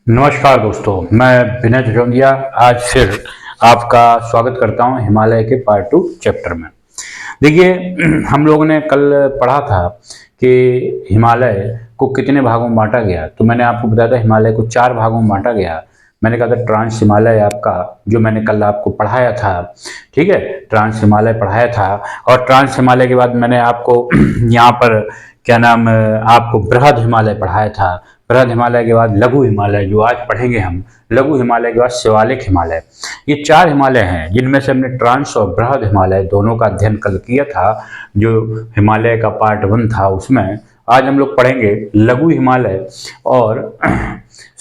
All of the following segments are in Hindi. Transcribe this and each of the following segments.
नमस्कार दोस्तों, मैं विनय जजोंदिया आज फिर आपका स्वागत करता हूं हिमालय के पार्ट 2 चैप्टर में। देखिए, हम लोगों ने कल पढ़ा था कि हिमालय को कितने भागों में बांटा गया। तो मैंने आपको बताया था हिमालय को 4 भागों में बांटा गया। मैंने कहा था ट्रांस हिमालय आपका, जो मैंने कल आपको पढ़ाया था, ठीक है, ट्रांस हिमालय पढ़ाया था। और ट्रांस हिमालय के बाद मैंने आपको यहाँ पर क्या नाम आपको बृहद हिमालय पढ़ाया था। बृहद हिमालय के बाद लघु हिमालय, जो आज पढ़ेंगे हम। लघु हिमालय के बाद शिवालिक हिमालय। ये 4 हिमालय हैं जिनमें से हमने ट्रांस और बृहद हिमालय दोनों का अध्ययन कल किया था, जो हिमालय का पार्ट 1 था उसमें। आज हम लोग पढ़ेंगे लघु हिमालय और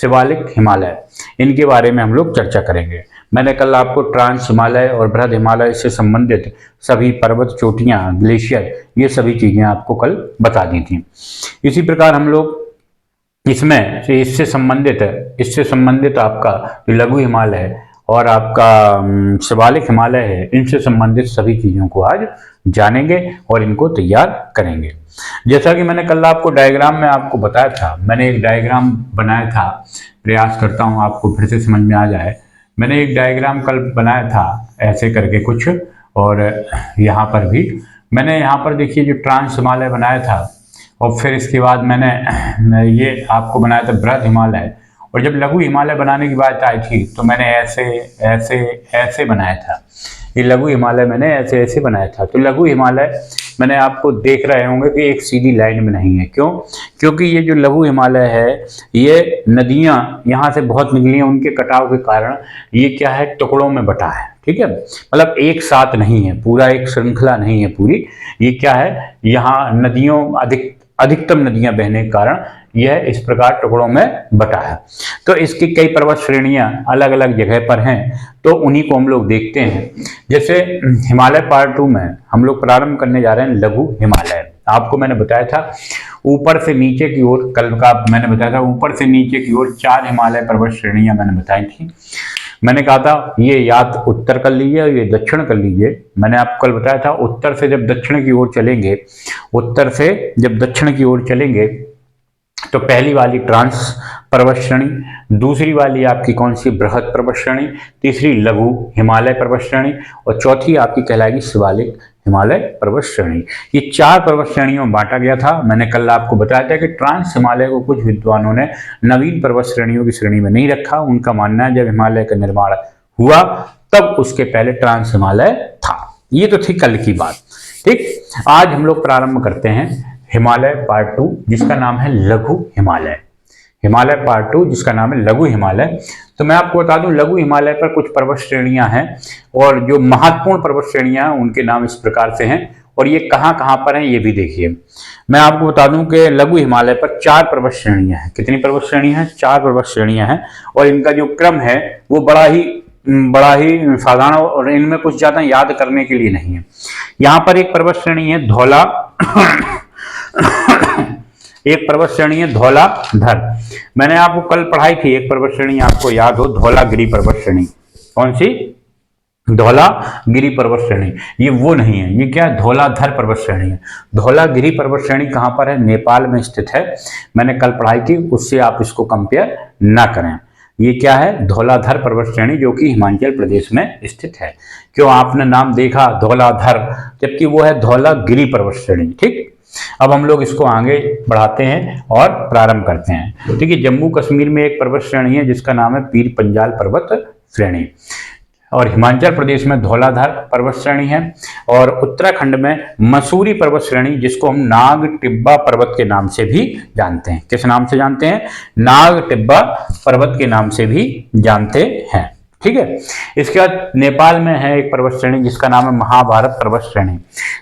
शिवालिक हिमालय, इनके बारे में हम लोग चर्चा करेंगे। मैंने कल आपको ट्रांस हिमालय और बृहद हिमालय से संबंधित सभी पर्वत चोटियां, ग्लेशियर, ये सभी चीजें आपको कल बता दी थी। इसी प्रकार हम लोग इसमें इससे संबंधित आपका जो लघु हिमालय है और आपका शिवालिक हिमालय है, इनसे संबंधित सभी चीज़ों को आज जानेंगे और इनको तैयार करेंगे। जैसा कि मैंने कल आपको डायग्राम में आपको बताया था, मैंने एक डायग्राम बनाया था, प्रयास करता हूँ आपको फिर से समझ में आ जाए। मैंने एक डायग्राम कल बनाया था ऐसे करके कुछ, और यहाँ पर भी मैंने यहाँ पर देखिए जो ट्रांस हिमालय बनाया था, और फिर इसके बाद मैंने ये आपको बनाया था बृहद हिमालय। और जब लघु हिमालय बनाने की बात आई थी तो मैंने ऐसे ऐसे ऐसे बनाया था। ये लघु हिमालय मैंने ऐसे ऐसे बनाया था। तो लघु हिमालय मैंने आपको देख रहे होंगे कि एक सीधी लाइन में नहीं है। क्यों? क्योंकि ये जो लघु हिमालय है, ये नदियां यहाँ से बहुत निकली हैं, उनके कटाव के कारण ये क्या है, टुकड़ों में बटा है। ठीक है, मतलब एक साथ नहीं है, पूरा एक श्रृंखला नहीं है पूरी। ये क्या है, यहाँ नदियों अधिकतम नदियां बहने के कारण यह इस प्रकार टुकड़ों में बटा है। तो इसकी कई पर्वत श्रेणियां अलग अलग जगह पर हैं, तो उन्हीं को हम लोग देखते हैं। जैसे हिमालय पार्ट 2 में हम लोग प्रारंभ करने जा रहे हैं लघु हिमालय। आपको मैंने बताया था ऊपर से नीचे की ओर, कल का मैंने बताया था ऊपर से नीचे की ओर 4 हिमालय पर्वत श्रेणियां मैंने बताई थी। मैंने कहा था ये या तो उत्तर कर लीजिए और ये दक्षिण कर लीजिए। मैंने आपको कल बताया था उत्तर से जब दक्षिण की ओर चलेंगे, उत्तर से जब दक्षिण की ओर चलेंगे तो पहली वाली ट्रांस पर्वत श्रेणी, दूसरी वाली आपकी कौन सी, बृहद पर्वत श्रेणी, तीसरी लघु हिमालय पर्वत श्रेणी, और चौथी आपकी कहलाएगी शिवालिक हिमालय पर्वत श्रेणी। ये 4 पर्वत श्रेणियों में बांटा गया था। मैंने कल आपको बताया था कि ट्रांस हिमालय को कुछ विद्वानों ने नवीन पर्वत श्रेणियों की श्रेणी में नहीं रखा। उनका मानना है जब हिमालय का निर्माण हुआ तब उसके पहले ट्रांस हिमालय था। ये तो थी कल की बात। ठीक, आज हम लोग प्रारंभ करते हैं हिमालय पार्ट 2, जिसका नाम है लघु हिमालय। हिमालय पार्ट 2 जिसका नाम है लघु हिमालय। तो मैं आपको बता दूं, लघु हिमालय पर कुछ पर्वत श्रेणियां हैं, और जो महत्वपूर्ण पर्वत श्रेणियां हैं उनके नाम इस प्रकार से हैं, और ये कहां कहां पर हैं ये भी देखिए। मैं आपको बता दूं कि लघु हिमालय पर 4 पर्वत श्रेणियां हैं। कितनी पर्वत श्रेणी हैं? 4 पर्वत श्रेणियां हैं, और इनका जो क्रम है वो बड़ा ही साधारण, और इनमें कुछ ज्यादा याद करने के लिए नहीं है। यहाँ पर एक पर्वत श्रेणी है धौला एक पर्वत श्रेणी है धौलाधर। मैंने आपको कल पढ़ाई थी एक पर्वत श्रेणी, आपको याद हो, धौलागिरी पर्वत श्रेणी। कौन सी? धौलागिरी पर्वत श्रेणी। ये वो नहीं है, ये क्या है, धौलाधर पर्वत श्रेणी है। धौलागिरी पर्वत श्रेणी कहां पर है? नेपाल में स्थित है। मैंने कल पढ़ाई थी, उससे आप इसको कंपेयर ना करें। ये क्या है? धौलाधर पर्वत श्रेणी, जो कि हिमाचल प्रदेश में स्थित है। क्यों आपने नाम देखा धौलाधर, जबकि वो है धौलागिरी पर्वत श्रेणी। ठीक, अब हम लोग इसको आगे बढ़ाते हैं और प्रारंभ करते हैं। ठीक है, जम्मू कश्मीर में एक पर्वत श्रेणी है जिसका नाम है पीर पंजाल पर्वत श्रेणी, और हिमाचल प्रदेश में धौलाधर पर्वत श्रेणी है, और उत्तराखंड में मसूरी पर्वत श्रेणी, जिसको हम नाग टिब्बा पर्वत के नाम से भी जानते हैं। किस नाम से जानते हैं? नाग टिब्बा पर्वत के नाम से भी जानते हैं। ठीक है, इसके बाद नेपाल में है एक पर्वत श्रेणी जिसका नाम है महाभारत पर्वत श्रेणी।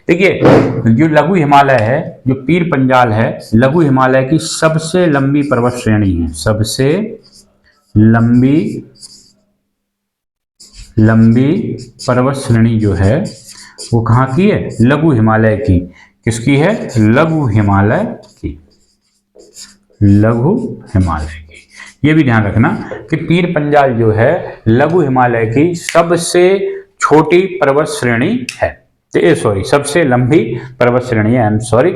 देखिए, जो लघु हिमालय है, जो पीर पंजाल है, लघु हिमालय की सबसे लंबी पर्वत श्रेणी है। सबसे लंबी पर्वत श्रेणी जो है वो कहाँ की है? लघु हिमालय की। किसकी है? लघु हिमालय की। लघु हिमालय की। ये भी ध्यान रखना कि पीर पंजाल जो है लघु हिमालय की सबसे छोटी पर्वत श्रेणी है। सॉरी, सबसे लंबी पर्वत श्रेणी है, आई एम सॉरी।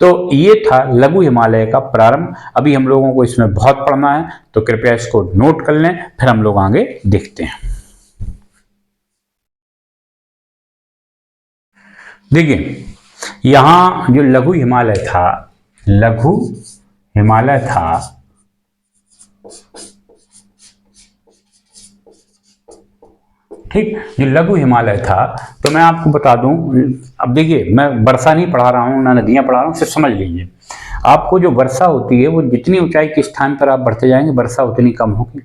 तो ये था लघु हिमालय का प्रारंभ। अभी हम लोगों को इसमें बहुत पढ़ना है, तो कृपया इसको नोट कर लें, फिर हम लोग आगे देखते हैं। देखिए, यहां जो लघु हिमालय था, लघु हिमालय था, ठीक, जो लघु हिमालय था, तो मैं आपको बता दूं, अब देखिए मैं वर्षा नहीं पढ़ा रहा हूं ना नदियां पढ़ा रहा हूं, सिर्फ समझ लीजिए। आपको जो वर्षा होती है वो जितनी ऊंचाई के स्थान पर आप बढ़ते जाएंगे वर्षा उतनी कम होगी।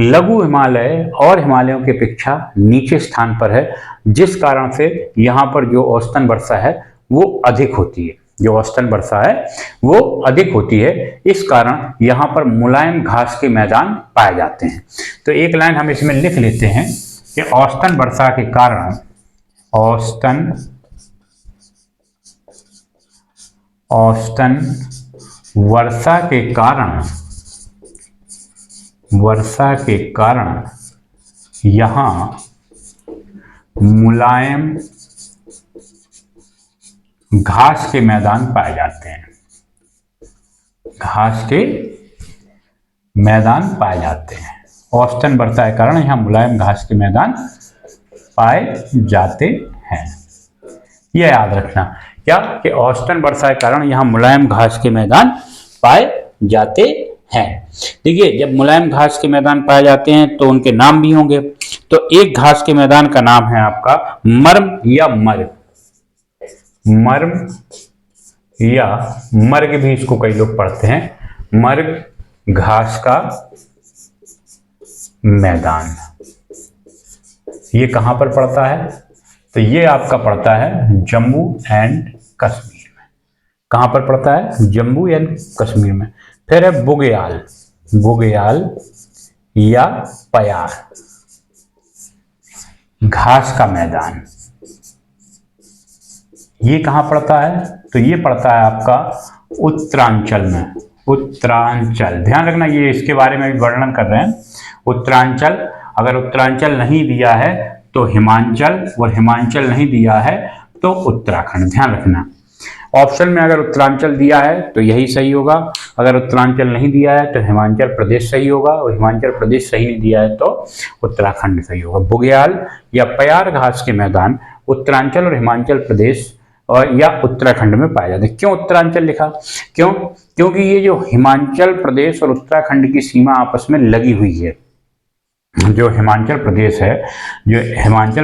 लघु हिमालय और हिमालयों की अपेक्षा नीचे स्थान पर है, जिस कारण से यहाँ पर जो औसतन वर्षा है वो अधिक होती है, जो औसतन वर्षा है वो अधिक होती है। इस कारण यहाँ पर मुलायम घास के मैदान पाए जाते हैं। तो एक लाइन हम इसमें लिख लेते हैं कि औसतन वर्षा के कारण, औसतन वर्षा के कारण यहाँ मुलायम घास के मैदान पाए जाते हैं, घास के मैदान पाए जाते हैं। औसतन वर्षा के कारण यहाँ मुलायम घास के मैदान पाए जाते हैं। यह याद रखना क्या, कि औसतन वर्षा के कारण यहाँ मुलायम घास के मैदान पाए जाते हैं। देखिए, जब मुलायम घास के मैदान पाए जाते हैं तो उनके नाम भी होंगे। तो एक घास के मैदान का नाम है आपका मर्म या मर्ग, मर्म या मर्ग भी इसको कई लोग पढ़ते हैं, मर्ग घास का मैदान। ये कहां पर पड़ता है, तो ये आपका पड़ता है जम्मू एंड कश्मीर में। कहां पर पड़ता है, जम्मू एंड कश्मीर में। फिर है बुग्याल, बुग्याल या पयार, घास का मैदान। ये कहां पड़ता है, तो ये पड़ता है आपका उत्तरांचल में, उत्तरांचल। ध्यान रखना, ये इसके बारे में भी वर्णन कर रहे हैं। उत्तरांचल, अगर उत्तरांचल नहीं दिया है तो हिमांचल, और हिमांचल नहीं दिया है तो उत्तराखंड। ध्यान रखना, ऑप्शन में अगर उत्तरांचल दिया है तो यही सही होगा, अगर उत्तरांचल नहीं दिया है तो हिमाचल प्रदेश सही होगा, और हिमाचल प्रदेश सही नहीं दिया है तो उत्तराखंड सही होगा। बुग्याल या पयार घास के मैदान उत्तरांचल और हिमाचल प्रदेश और या उत्तराखंड में पाए जाते हैं। क्यों उत्तरांचल लिखा, क्योंकि ये जो हिमाचल प्रदेश और उत्तराखंड की सीमा आपस में लगी हुई है। जो हिमाचल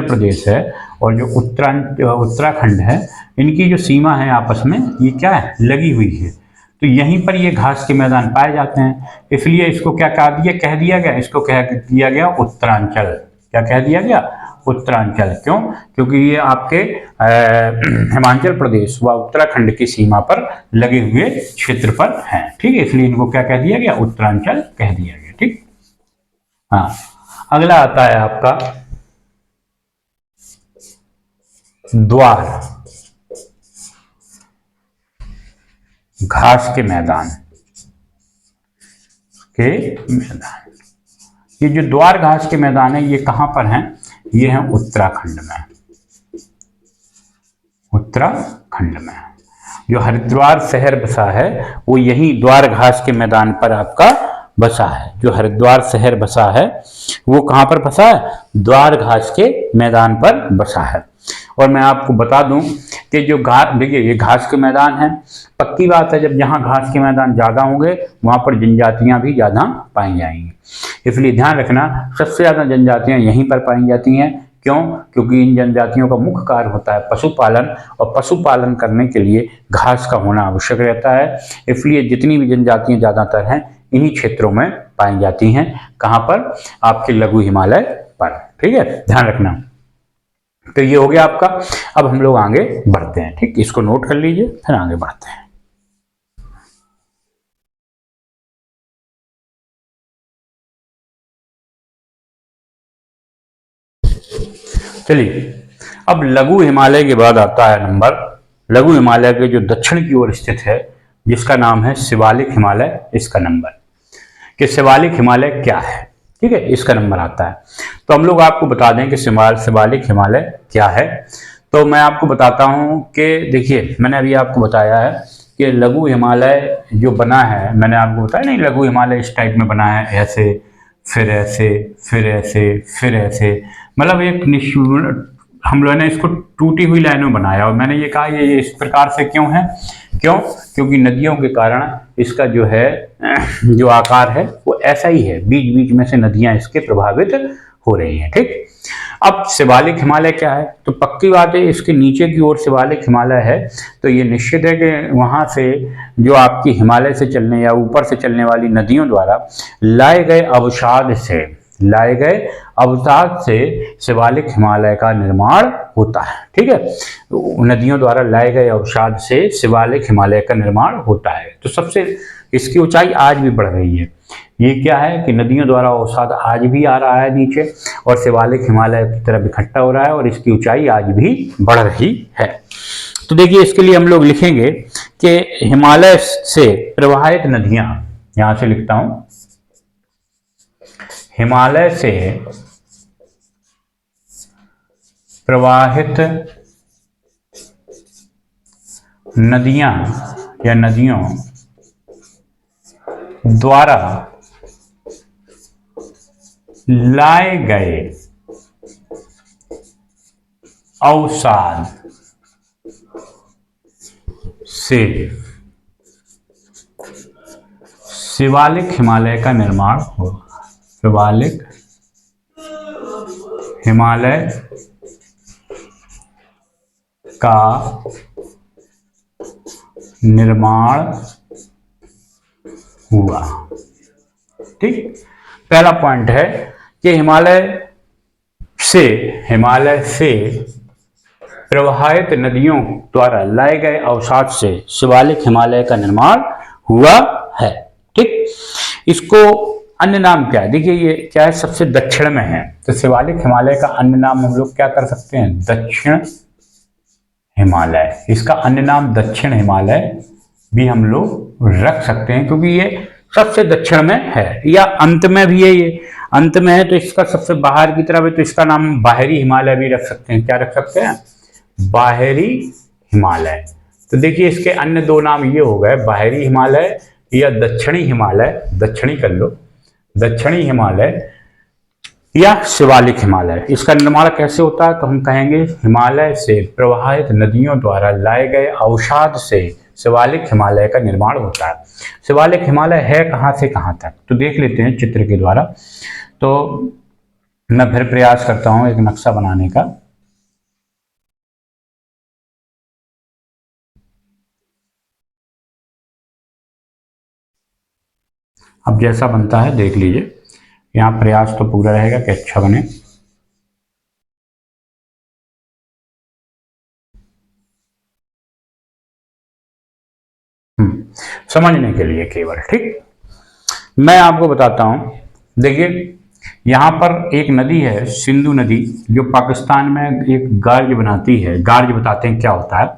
प्रदेश है और जो उत्तराखंड है, इनकी जो सीमा है आपस में ये क्या है, लगी हुई है। तो यहीं पर ये घास के मैदान पाए जाते हैं, इसलिए इसको क्या कह दिया गया, इसको कह दिया गया उत्तरांचल। क्या कह दिया गया, उत्तरांचल। क्यों, क्योंकि ये आपके हिमाचल प्रदेश व उत्तराखंड की सीमा पर लगे हुए क्षेत्र पर हैं। ठीक है, इसलिए इनको क्या कह दिया गया, उत्तरांचल कह दिया गया। ठीक, हाँ। अगला आता है आपका द्वार, घास के मैदान ये जो द्वार घास के मैदान है ये कहां पर हैं, ये हैं उत्तराखंड में, उत्तराखंड में। जो हरिद्वार शहर बसा है वो यही द्वार घास के मैदान पर आपका बसा है। जो हरिद्वार शहर बसा है वो कहां पर बसा है, द्वार घास के मैदान पर बसा है। और मैं आपको बता दूं कि जो देखिए ये घास के मैदान है, पक्की बात है जब जहां घास के मैदान ज्यादा होंगे वहां पर जनजातियां भी ज्यादा पाई जाएंगी। इसलिए ध्यान रखना, सबसे ज्यादा जनजातियां यहीं पर पाई जाती हैं। क्यों, क्योंकि इन जनजातियों का मुख्य कार्य होता है पशुपालन, और पशुपालन करने के लिए घास का होना आवश्यक रहता है। इसलिए जितनी भी जनजातियां ज्यादातर हैं इन्हीं क्षेत्रों में पाई जाती हैं। कहां पर, आपके लघु हिमालय पर। ठीक है, ध्यान रखना। तो ये हो गया आपका। अब हम लोग आगे बढ़ते हैं। ठीक, इसको नोट कर लीजिए, फिर आगे बढ़ते हैं। चलिए, अब लघु हिमालय के बाद आता है नंबर, लघु हिमालय के जो दक्षिण की ओर स्थित है जिसका नाम है शिवालिक हिमालय। इसका नंबर कि शिवालिक हिमालय क्या है, ठीक है, इसका नंबर आता है। तो हम लोग आपको बता दें कि शिवालिक हिमालय क्या है। तो मैं आपको बताता हूँ कि देखिए, मैंने अभी आपको बताया है कि लघु हिमालय जो बना है, मैंने आपको बताया नहीं, लघु हिमालय इस टाइप में बना है, ऐसे फिर ऐसे फिर ऐसे फिर ऐसे, मतलब एक हम लोगों ने इसको टूटी हुई लाइनों में बनाया। और मैंने ये कहा ये इस प्रकार से क्यों है, क्योंकि नदियों के कारण इसका जो है जो आकार है वो ऐसा ही है, बीच बीच में से नदियां इसके प्रभावित हो रही हैं। ठीक, अब शिवालिक हिमालय क्या है, तो पक्की बात है इसके नीचे की ओर शिवालिक हिमालय है, तो ये निश्चित है कि वहां से जो आपकी हिमालय से चलने या ऊपर से चलने वाली नदियों द्वारा लाए गए अवसाद से शिवालिक हिमालय का निर्माण होता है। ठीक है, नदियों द्वारा लाए गए अवसाद से शिवालिक हिमालय का निर्माण होता है। तो सबसे इसकी ऊंचाई आज भी बढ़ रही है। ये क्या है कि नदियों द्वारा अवसाद आज भी आ रहा है नीचे और शिवालिक हिमालय की तरफ इकट्ठा हो रहा है और इसकी ऊंचाई आज भी बढ़ रही है। तो देखिए, इसके लिए हम लोग लिखेंगे कि हिमालय से प्रवाहित नदियां, यहां से लिखता हूं, हिमालय से प्रवाहित नदियां या नदियों द्वारा लाए गए अवसाद से शिवालिक हिमालय का निर्माण होगा। शिवालिक हिमालय का निर्माण हुआ। ठीक, पहला पॉइंट है कि हिमालय से प्रवाहित नदियों द्वारा लाए गए अवसाद से शिवालिक हिमालय का निर्माण हुआ है। ठीक, इसको अन्य नाम क्या है, देखिए ये क्या है, सबसे दक्षिण में है, तो शिवालिक हिमालय का अन्य नाम हम लोग क्या कर सकते हैं, दक्षिण हिमालय। इसका अन्य नाम दक्षिण हिमालय भी हम लोग रख सकते हैं, क्योंकि ये सबसे दक्षिण में है, या अंत में भी है, ये अंत में है तो इसका सबसे बाहर की तरफ है, तो इसका नाम बाहरी हिमालय भी रख सकते हैं। क्या रख सकते हैं, बाहरी हिमालय। तो देखिए, इसके अन्य दो नाम ये हो गए, बाहरी हिमालय या दक्षिणी हिमालय, दक्षिणी कर लो, दक्षिणी हिमालय या शिवालिक हिमालय। इसका निर्माण कैसे होता है, तो हम कहेंगे हिमालय से प्रवाहित नदियों द्वारा लाए गए अवसाद से शिवालिक हिमालय का निर्माण होता है। शिवालिक हिमालय है कहां से कहां तक, तो देख लेते हैं चित्र के द्वारा। तो मैं फिर प्रयास करता हूं एक नक्शा बनाने का। अब जैसा बनता है देख लीजिए, यहाँ प्रयास तो पूरा रहेगा कि अच्छा बने। समझने के लिए केवल। ठीक, मैं आपको बताता हूं, देखिए यहाँ पर एक नदी है सिंधु नदी, जो पाकिस्तान में एक गार्ज बनाती है। गार्ज बताते हैं क्या होता है,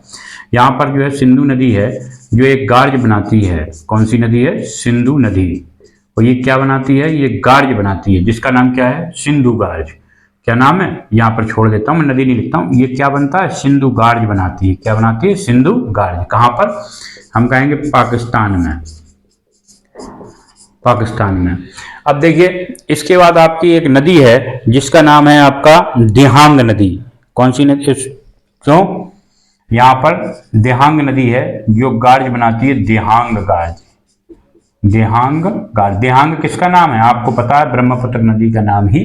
यहाँ पर जो है सिंधु नदी है जो एक गार्ज बनाती है। कौन सी नदी है, सिंधु नदी। और ये क्या बनाती है, ये गार्ज बनाती है, जिसका नाम क्या है, सिंधु गार्ज। क्या नाम है, यहाँ पर छोड़ देता हूँ, मैं नदी नहीं लिखता हूँ। ये क्या बनता है, सिंधु गार्ज बनाती है। क्या बनाती है, सिंधु गार्ज। कहाँ पर, हम कहेंगे पाकिस्तान में, पाकिस्तान में। अब देखिए, इसके बाद आपकी एक नदी है जिसका नाम है आपका दिहांग नदी। कौन सी नदी, क्यों, यहाँ पर दिहांग नदी है जो गार्ज बनाती है, दिहांग गार्ज। दिहांग गार्ज, दिहांग किसका नाम है, आपको पता है, ब्रह्मपुत्र नदी का नाम ही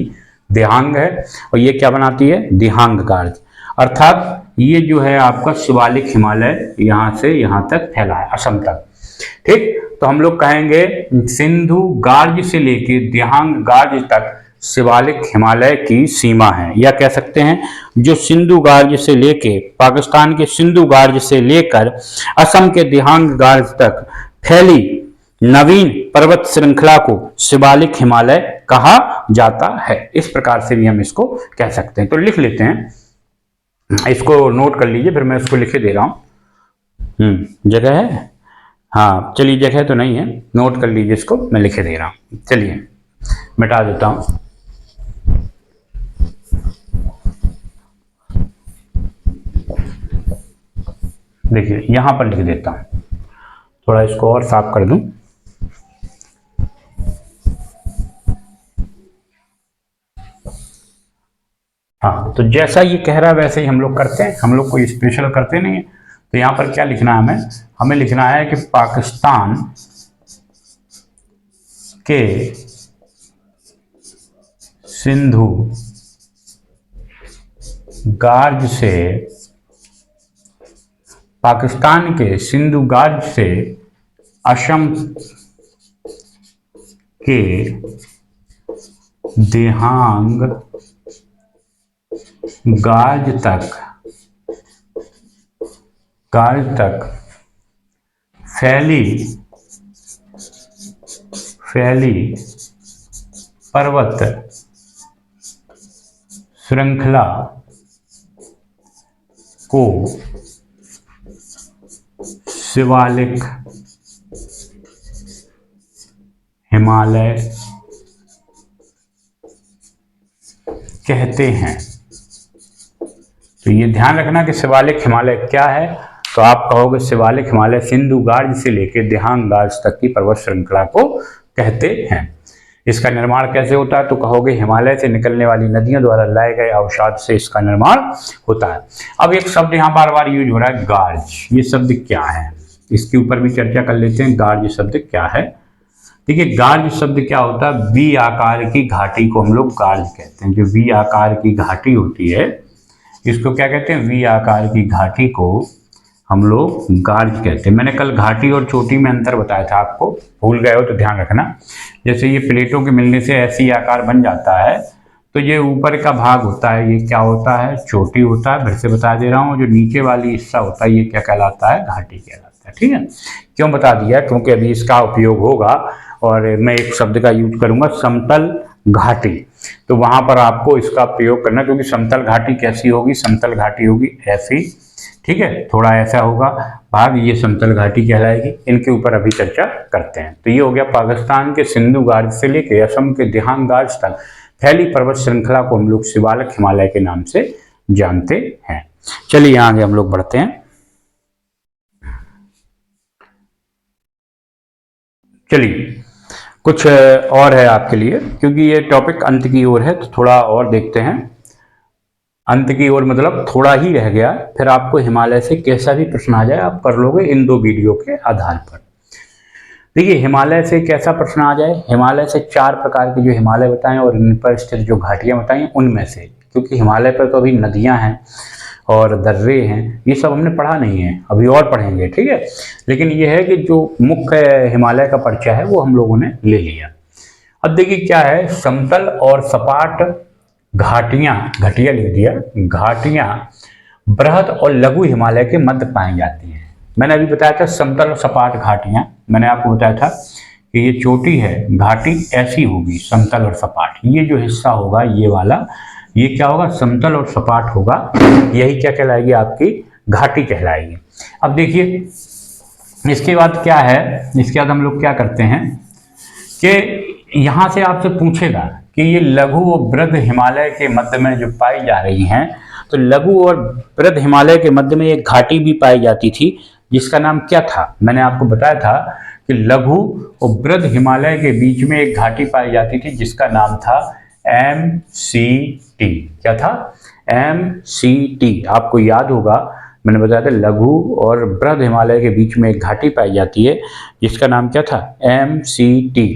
दिहांग है। और ये क्या बनाती है, दिहांग गार्ज। अर्थात ये जो है आपका शिवालिक हिमालय यहाँ से यहाँ तक फैला है, असम तक। ठीक, तो हम लोग कहेंगे सिंधु गार्ज से लेके दिहांग गार्ज तक शिवालिक हिमालय की सीमा है, या कह सकते हैं जो सिंधु गार्ज से लेके, पाकिस्तान के सिंधु गार्ज से लेकर असम के दिहांग गार्ज तक फैली नवीन पर्वत श्रृंखला को शिवालिक हिमालय कहा जाता है। इस प्रकार से भी हम इसको कह सकते हैं। तो लिख लेते हैं, इसको नोट कर लीजिए, फिर मैं इसको लिखे दे रहा हूं। जगह है, हाँ चलिए, जगह तो नहीं है, नोट कर लीजिए, इसको मैं लिखे दे रहा हूं। चलिए मिटा देता हूं। देखिए यहां पर लिख देता हूं, थोड़ा इसको और साफ कर दूं। हाँ, तो जैसा ये कह रहा है वैसे ही हम लोग करते हैं, हम लोग कोई स्पेशल करते नहीं है। तो यहां पर क्या लिखना है हमें, हमें लिखना है कि पाकिस्तान के सिंधु गार्ज से, पाकिस्तान के सिंधु गार्ज से असम के देहांग गार्ज तक फैली पर्वत श्रृंखला को शिवालिक हिमालय कहते हैं। तो ये ध्यान रखना कि शिवालिक हिमालय क्या है, तो आप कहोगे शिवालिक हिमालय सिंधु गार्ज से लेकर देहांग गार्ज तक की पर्वत श्रृंखला को कहते हैं। इसका निर्माण कैसे होता है, तो कहोगे हिमालय से निकलने वाली नदियों द्वारा लाए गए अवसाद से इसका निर्माण होता है। अब एक शब्द यहाँ बार बार यूज हो रहा है, गार्ज। ये शब्द क्या है, इसके ऊपर भी चर्चा कर लेते हैं। गार्ज शब्द क्या है? देखिए गार्ज शब्द क्या होता है, वी आकार की घाटी को हम लोग गार्ज कहते हैं। जो वी आकार की घाटी होती है इसको क्या कहते हैं, वी आकार की घाटी को हम लोग गार्ज कहते हैं। मैंने कल घाटी और चोटी में अंतर बताया था, आपको भूल गए हो तो ध्यान रखना। जैसे ये प्लेटों के मिलने से ऐसी आकार बन जाता है, तो ये ऊपर का भाग होता है, ये क्या होता है, चोटी होता है। फिर से बता दे रहा हूँ, जो नीचे वाली हिस्सा होता है ये क्या कहलाता है, घाटी कहलाता है। ठीक है, क्यों बता दिया, क्योंकि अभी इसका उपयोग होगा और मैं एक शब्द का यूज करूंगा, समतल घाटी। तो वहां पर आपको इसका प्रयोग करना, क्योंकि समतल घाटी कैसी होगी, समतल घाटी होगी ऐसी। ठीक है, थोड़ा ऐसा होगा भाग, ये समतल घाटी कहलाएगी। इनके ऊपर अभी चर्चा करते हैं। तो ये हो गया पाकिस्तान के सिंधु गार्ज से लेकर असम के देहांग गार्ज तक फैली पर्वत श्रृंखला को हम लोग शिवालिक हिमालय के नाम से जानते हैं। चलिए आगे हम लोग बढ़ते हैं। चलिए कुछ और है आपके लिए, क्योंकि ये टॉपिक अंत की ओर है, तो थोड़ा और देखते हैं। अंत की ओर मतलब थोड़ा ही रह गया, फिर आपको हिमालय से कैसा भी प्रश्न आ जाए आप कर लोगे इन दो वीडियो के आधार पर। देखिए हिमालय से कैसा प्रश्न आ जाए, हिमालय से 4 प्रकार के जो हिमालय बताएं और इन पर स्थित जो घाटियां बताई उनमें से, क्योंकि हिमालय पर तो अभी नदियां हैं और दर्रे हैं, ये सब हमने पढ़ा नहीं है, अभी और पढ़ेंगे। ठीक है, लेकिन ये है कि जो मुख्य हिमालय का परिचय है वो हम लोगों ने ले लिया। अब देखिए क्या है, समतल और सपाट घाटियां, घटिया लिख दिया, घाटियां बृहद और लघु हिमालय के मध्य पाई जाती हैं। मैंने अभी बताया था समतल और सपाट घाटियां, मैंने आपको बताया था कि ये चोटी है, घाटी ऐसी होगी समतल और सपाट। ये जो हिस्सा होगा ये वाला, ये क्या होगा, समतल और सपाट होगा, यही क्या कहलाएगी, आपकी घाटी कहलाएगी। अब देखिए इसके बाद क्या है, इसके बाद हम लोग क्या करते हैं कि यहाँ से आपसे पूछेगा कि ये लघु और वृहद हिमालय के मध्य में जो पाई जा रही हैं, तो लघु और वृहद हिमालय के मध्य में एक घाटी भी पाई जाती थी जिसका नाम क्या था, मैंने आपको बताया था कि लघु और वृहद हिमालय के बीच में एक घाटी पाई जाती थी जिसका नाम था MCT। क्या था, MCT। आपको याद होगा मैंने बताया था लघु और वृहद हिमालय के बीच में एक घाटी पाई जाती है जिसका नाम क्या था, MCT।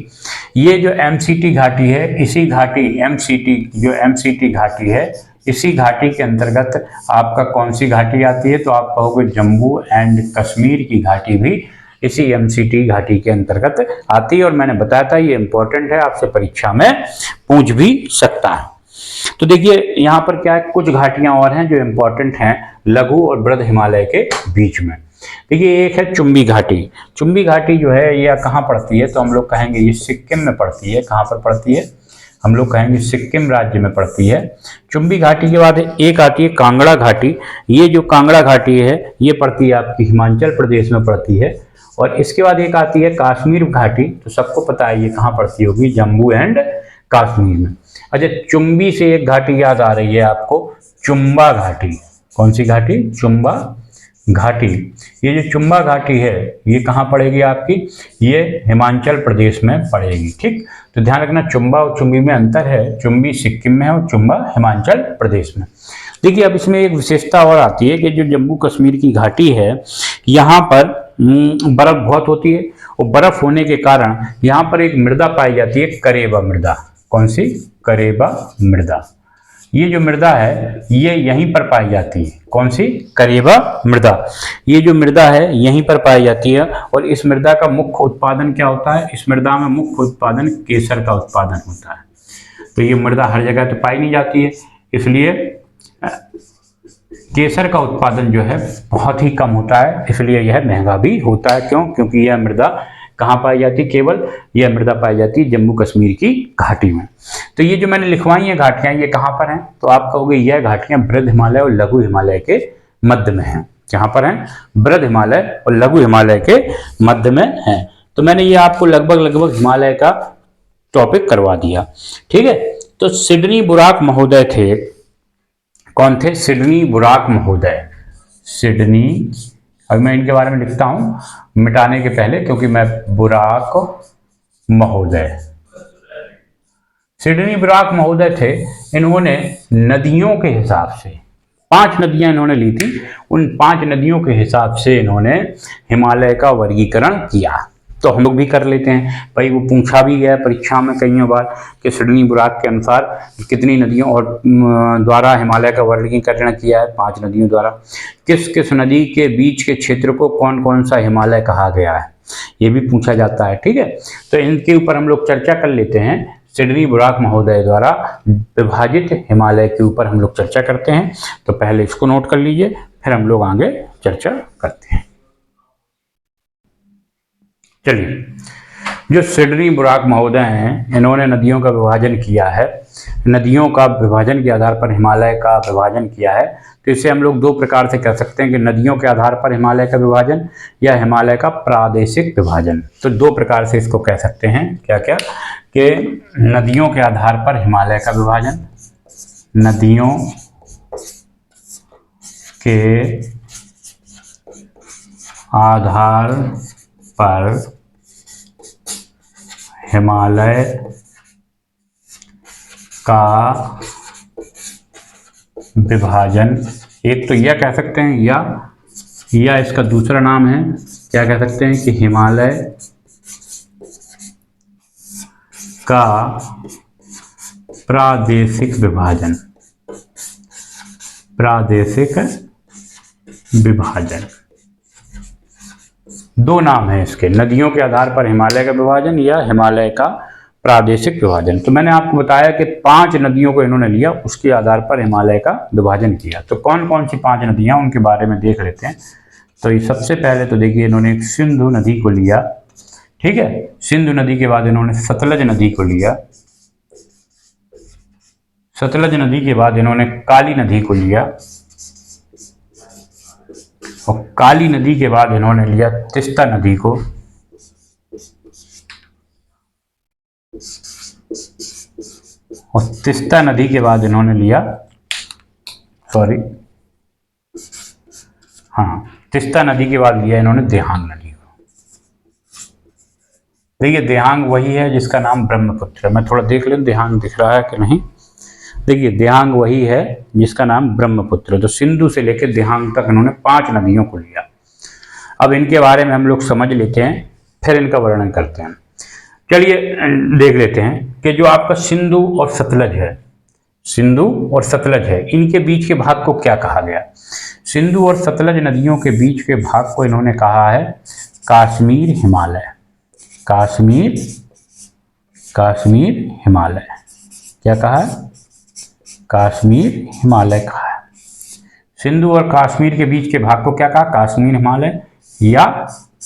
ये जो MCT घाटी है, इसी घाटी MCT घाटी है, इसी घाटी के अंतर्गत आपका कौन सी घाटी आती है, तो आप कहोगे जम्मू एंड कश्मीर की घाटी भी इसी MCT घाटी के अंतर्गत आती है। और मैंने बताया था ये इंपॉर्टेंट है, आपसे परीक्षा में पूछ भी सकता है। तो देखिए यहाँ पर क्या है, कुछ घाटियां और हैं जो इंपॉर्टेंट हैं लघु और वृहद हिमालय के बीच में। देखिए एक है चुंबी घाटी। चुंबी घाटी जो है यह कहाँ पड़ती है, तो हम लोग कहेंगे ये सिक्किम में पड़ती है। कहाँ पर पड़ती है, हम लोग कहेंगे सिक्किम राज्य में पड़ती है। चुंबी घाटी के बाद एक आती है कांगड़ा घाटी। ये जो कांगड़ा घाटी है ये पड़ती है आपकी हिमाचल प्रदेश में पड़ती है। और इसके बाद एक आती है काश्मीर घाटी, तो सबको पता है ये कहाँ पड़ती होगी, जम्मू एंड कश्मीर में। अच्छा, चुंबी से एक घाटी याद आ रही है आपको, चुंबा घाटी। कौन सी घाटी, चुंबा घाटी, ये जो चुम्बा घाटी है ये कहाँ पड़ेगी आपकी, ये हिमाचल प्रदेश में पड़ेगी। ठीक, तो ध्यान रखना चुम्बा और चुम्बी में अंतर है, चुम्बी सिक्किम में है और चुम्बा हिमाचल प्रदेश में। देखिए अब इसमें एक विशेषता और आती है कि जो जम्मू कश्मीर की घाटी है यहाँ पर बर्फ बहुत होती है और बर्फ होने के कारण यहाँ पर एक मृदा पाई जाती है, करेबा मृदा। कौन सी, करेबा मृदा। ये जो मृदा है ये यहीं पर पाई जाती है, कौन सी, करेबा मृदा। ये जो मृदा है यहीं पर पाई जाती है और इस मृदा का मुख्य उत्पादन क्या होता है, इस मृदा में मुख्य उत्पादन केसर का उत्पादन होता है। तो ये मृदा हर जगह तो पाई नहीं जाती है, इसलिए केसर का उत्पादन जो है बहुत ही कम होता है, इसलिए यह महंगा भी होता है। क्यों, क्योंकि यह मृदा कहाँ पाई जाती है, केवल यह मृदा पाई जाती है जम्मू कश्मीर की घाटी में। तो ये जो मैंने लिखवाई है घाटियां ये कहाँ पर हैं, तो आप कहोगे यह घाटियां बृहद हिमालय और लघु हिमालय के मध्य में हैं। कहाँ पर हैं, बृहद हिमालय और लघु हिमालय के मध्य में हैं। तो मैंने ये आपको लगभग हिमालय का टॉपिक करवा दिया। ठीक है, तो सिडनी बुराक महोदय थे, कौन थे, सिडनी बुराक महोदय। सिडनी, अब मैं इनके बारे में लिखता हूं मिटाने के पहले क्योंकि मैं बुराक महोदय, सिडनी बुराक महोदय थे। इन्होंने नदियों के हिसाब से 5 नदियां इन्होंने ली थी, उन 5 नदियों के हिसाब से इन्होंने हिमालय का वर्गीकरण किया। तो हम लोग भी कर लेते हैं भाई, वो पूछा भी गया परीक्षा में कई बार कि सिडनी बुराक के अनुसार कितनी नदियों और द्वारा हिमालय का वर्गीकरण किया है, 5 नदियों द्वारा। किस किस नदी के बीच के क्षेत्र को कौन कौन सा हिमालय कहा गया है, ये भी पूछा जाता है। ठीक है, तो इनके ऊपर हम लोग चर्चा कर लेते हैं। सिडनी बुराक महोदय द्वारा विभाजित हिमालय के ऊपर हम लोग चर्चा करते हैं। तो पहले इसको नोट कर लीजिए, फिर हम लोग आगे चर्चा करते हैं। चलिए, जो सिडनी बुराक महोदय हैं इन्होंने नदियों का विभाजन किया है, नदियों का विभाजन के आधार पर हिमालय का विभाजन किया है। तो इसे हम लोग 2 प्रकार से कह सकते हैं कि नदियों के आधार पर हिमालय का विभाजन या हिमालय का प्रादेशिक विभाजन। तो 2 प्रकार से इसको कह सकते हैं, क्या क्या, कि नदियों के आधार पर हिमालय का विभाजन, नदियों के आधार पर हिमालय का विभाजन। एक तो यह कह सकते हैं या इसका दूसरा नाम है, क्या कह सकते हैं कि हिमालय का प्रादेशिक विभाजन, प्रादेशिक विभाजन। 2 नाम है इसके, नदियों के आधार पर हिमालय का विभाजन या हिमालय का प्रादेशिक विभाजन। तो मैंने आपको बताया कि 5 नदियों को इन्होंने लिया, उसके आधार पर हिमालय का विभाजन किया। तो कौन कौन सी 5 नदियां उनके बारे में देख लेते हैं। तो ये सबसे पहले तो देखिए इन्होंने एक सिंधु नदी को लिया। ठीक है, सिंधु नदी के बाद इन्होंने सतलज नदी को लिया, सतलज नदी के बाद इन्होंने काली नदी को लिया और काली नदी के बाद इन्होंने लिया तीस्ता नदी को, और तीस्ता नदी के बाद इन्होंने लिया तीस्ता नदी के बाद लिया इन्होंने देहांग नदी को। देखिए देहांग वही है जिसका नाम ब्रह्मपुत्र है। मैं थोड़ा देख लें देहांग दिख रहा है कि नहीं। देखिए देहांग वही है जिसका नाम ब्रह्मपुत्र। तो सिंधु से लेकर देहांग तक इन्होंने 5 नदियों को लिया। अब इनके बारे में हम लोग समझ लेते हैं, फिर इनका वर्णन करते हैं। चलिए देख लेते हैं कि जो आपका सिंधु और सतलज है, सिंधु और सतलज है, इनके बीच के भाग को क्या कहा गया। सिंधु और सतलज नदियों के बीच के भाग को इन्होंने कहा है कश्मीर हिमालय। कश्मीर हिमालय क्या कहा है, कश्मीर हिमालय कहा है। सिंधु और कश्मीर के बीच के भाग को क्या कहा, कश्मीर हिमालय या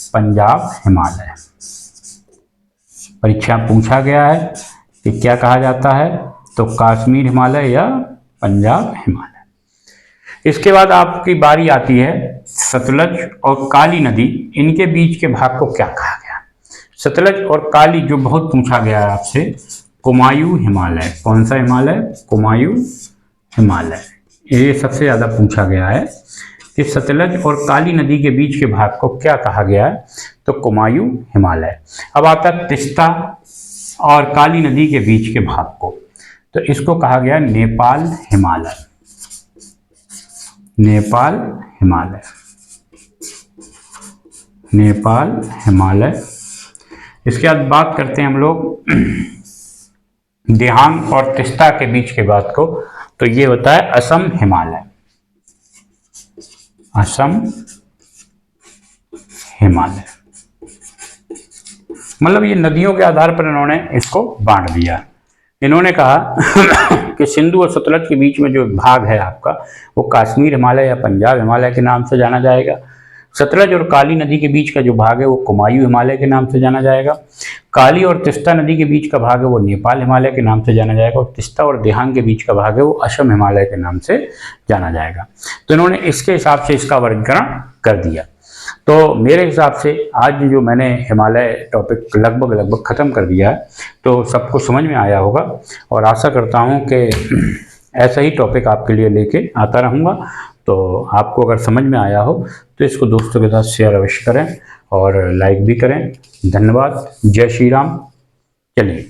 पंजाब हिमालय। परीक्षा पूछा गया है कि क्या कहा जाता है, तो कश्मीर हिमालय या पंजाब हिमालय। इसके बाद आपकी बारी आती है सतलज और काली नदी, इनके बीच के भाग को क्या कहा गया। सतलज और काली जो बहुत पूछा गया है आपसे, कुमायूं हिमालय। कौन सा हिमालय, कुमायूं हिमालय। ये सबसे ज़्यादा पूछा गया है कि सतलज और काली नदी के बीच के भाग को क्या कहा गया है, तो कुमायूं हिमालय। अब आता है तिस्ता और काली नदी के बीच के भाग को, तो इसको कहा गया नेपाल हिमालय। नेपाल हिमालय, नेपाल हिमालय। इसके बाद बात करते हैं हम लोग दिहांग और तिस्ता के बीच के बात को, तो ये होता है असम हिमालय। असम हिमालय, मतलब ये नदियों के आधार पर इन्होंने इसको बांट दिया। इन्होंने कहा कि सिंधु और सतलज के बीच में जो भाग है आपका, वो कश्मीर हिमालय या पंजाब हिमालय के नाम से जाना जाएगा। सतलज और काली नदी के बीच का जो भाग है वो कुमायूं हिमालय के नाम से जाना जाएगा। काली और तिस्ता नदी के बीच का भाग है वो नेपाल हिमालय के नाम से जाना जाएगा। और तिस्ता और दिहांग के बीच का भाग है वो असम हिमालय के नाम से जाना जाएगा। तो इन्होंने इसके हिसाब से इसका वर्गीकरण कर दिया। तो मेरे हिसाब से आज जो मैंने हिमालय टॉपिक लगभग ख़त्म कर दिया है, तो सबको समझ में आया होगा और आशा करता हूँ कि ऐसा ही टॉपिक आपके लिए लेके आता रहूँगा। तो आपको अगर समझ में आया हो तो इसको दोस्तों के साथ शेयर अवश्य करें और लाइक भी करें। धन्यवाद। जय श्री राम। चलिए।